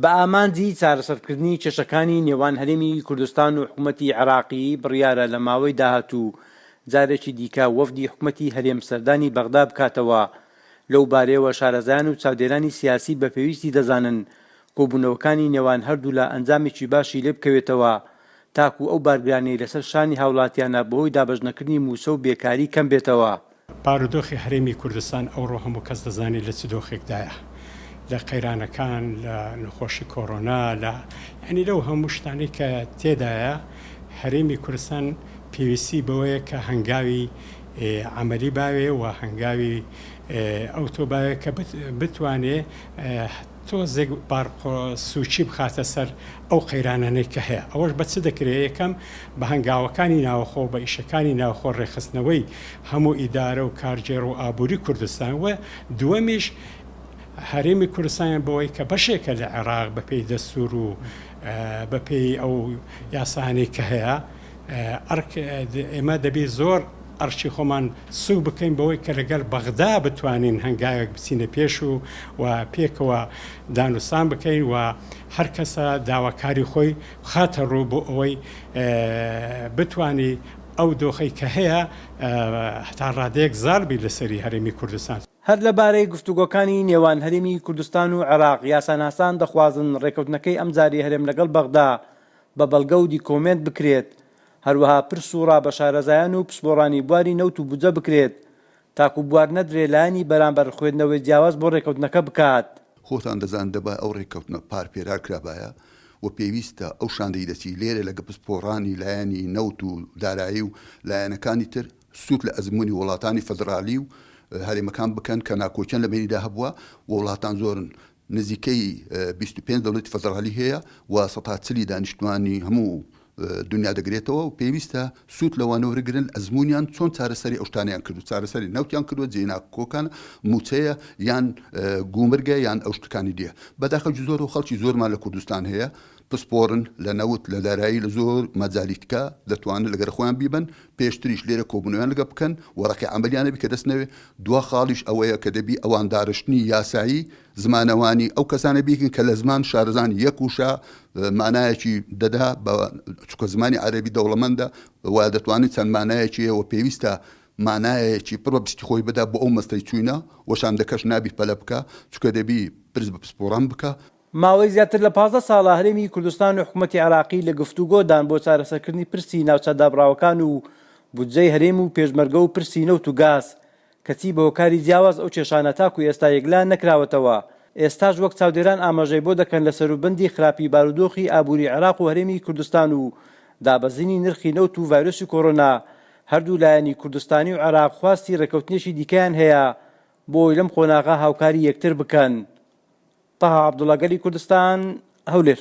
بە ئامانجی چارەسەرکردنی کێشەکانی نێوان هەرێمی کوردستان و حکوومەتی عێراقی بڕیارە لە ماوەی داهاتوو جارێکی دیکە وەفدی حکوومەتی هەرێم سەردانی بەغدا بکاتەوە لەو بارەیەوە شارەزایان و چاودێرانی سیاسی بە پێویستی دەزانن کۆبوونەوەکانی نێوان هەردوو لە ئەنجامێکی باشی لێ بکەوێتەوە تاکو ئەو بارگرانەی لەسەر شانی هاوڵاتیانە بەهۆی دابەژنەکردنی موسە و بێکاری کەم بێتەوە. بارودۆخی هەرێمی کوردستان ئەوڕۆ هەموو کەس دەزانێت لە چ دۆخێکدایە، لە قەیرانەکان، لە نەخۆشی کۆڕۆنا، لە ینی لەو هەموو شتانەی کە تێدایە هەرێمی کوردستان پێویستی بەوەیە کە هەنگاوی عملی باوێ و هەنگاوی ئەوتۆ باوێ کە بتوانێت تۆزێک سوچی بخاتە سەر ئەو قەیرانانەی کە هەیە. ئەوەش بە چ دەکرێت؟ یەکەم بە هەنگاوەکانی ناوخۆ، بە ئیشەکانی ناوخۆ ڕێخستنەوەی هەموو ئیدارە و کارجێڕ و ئابووری کوردستان وە دووەمیش هەرێمی کوردستان بەوەی کە بەشێکە لە عێراق بەپێی دەستور و بەپێی ئەو یاسانەی کە هەیە ئێمە دەبێت زۆر ئەرچی خۆمان سوو بکەین بەوەی کە لەگەڵ بەغدا بتوانین هەنگاوێک بچینە پێش و پێکەوە دانوستان بکەین و هەر کەسە داواکاری خۆی خاتە ڕوو بۆ ئەوەی بتوانی ئەو دۆخەی کە هەیە هەتا ڕادەیەک زاربی لەسەری هەرێمی کوردستان. هەر لەبارەی گفتوگۆکانی نێوان هەرێمی کوردستان و عێراق یاساناسان دەخوازن ڕێکەوتنەکەی ئەم جاری هەرێم لەگەڵ بەغدا بە بەڵگە و دیکۆمنت بکرێت، هەروەها پرس و ڕابەشارەزایان و پسپۆڕانی بواری نەوت و بودجە بکرێت تاکو بوار نەدرێ لایانی بەرامبەر خوێندنەوەی جیاواز بۆ ڕێکەوتنەکە بکات. خۆتان دەزان دەبا ئەو ڕێکەوتنە پارپێرار کرابایە و پێویستە ئەو شاندەی دەچی لێرە لەگە پسپۆڕانی لایانی نەوت و دارایی و لایەنەکانی تر سوود لە ئەزمموی وڵاتانی فەدرالی و هەرێمەکان بکەن کە ناکۆچەن لە بینیدا هەبووە و وڵاتان زۆرن نزیکەی 25 دەوڵەتی فەدرالی هەیە و 140 دانیشتوانی هەموو دنیا دەگرێتەوە و پێویستە سوود لەوانەوەرەگرن ئەزممویان چۆن چارەسەری ئەو شتانیان کرد و چارەسەری نەوتیان کردووە جێنا کۆکان موچەیە یان گومرگە یان ئەو شتەکانی دیە. بەداخەوی زۆر و خەڵکی زۆرمان لە کوردستان هەیە پسپۆڕن لە نەوت لە دارایی لە زۆر مەجالیتکە دەتوانن لەگەر خۆیان بیبن پێشتریش لێرە کۆبوونەوەیان لەگە بکەن وەڕقی عەمەلیانە بی کە دەستنەوێ دوا خاڵیش ئەوەیە کە دەبی ئەوان دارشتنی یاسایی زمانەوانی ئەو کەسانە بیکن کە لە زمان شارەزان یەک وشە مانایەکی دەدا چکە زمانی عەرەبی دەوڵەمەندە و دەتوانێت چەند مانایەکی ئەوە پێویستە مانایەکی پڕ بە پشتی خۆی بدا بۆ ئەو مەستەی چوینە وەشاندەکەش نابی پەلە بکە چکە دەبی پرس بە پسپۆڕان بکە. ماوەی زیاتر لە 15 ساڵە هەرێمی کوردستان و حکوومەتی عێراقی لە گفتوگۆدان بۆ چارەسەرکردنی پرسی ناوچە دابڕاوەکان و بودجەی هەرێم و پێشمەرگە و پرسی نەوت و گاز کەچی بە هۆکاری جیاواز ئەو کێشانە تاکو ئێستا یەکلان نەکراوەتەوە. ئێستاش وەک چاودێران ئاماژەی بۆ دەکەن لە سەروبەندی خراپی بارودۆخی ئابووری عێراق و هەرێمی کوردستان و دابەزینی نرخی نەوت و ڤایرۆسی کۆڕۆنا. هەردوو لایەنی کوردستانی و عێراق خواستی ڕێکەوتنێکی دیکەیان هەیە بۆی لەم قۆناغا هاوکاری یەکتر بکەن. طه عەبدوڵڵا، گەلی کوردستان، هەولێر.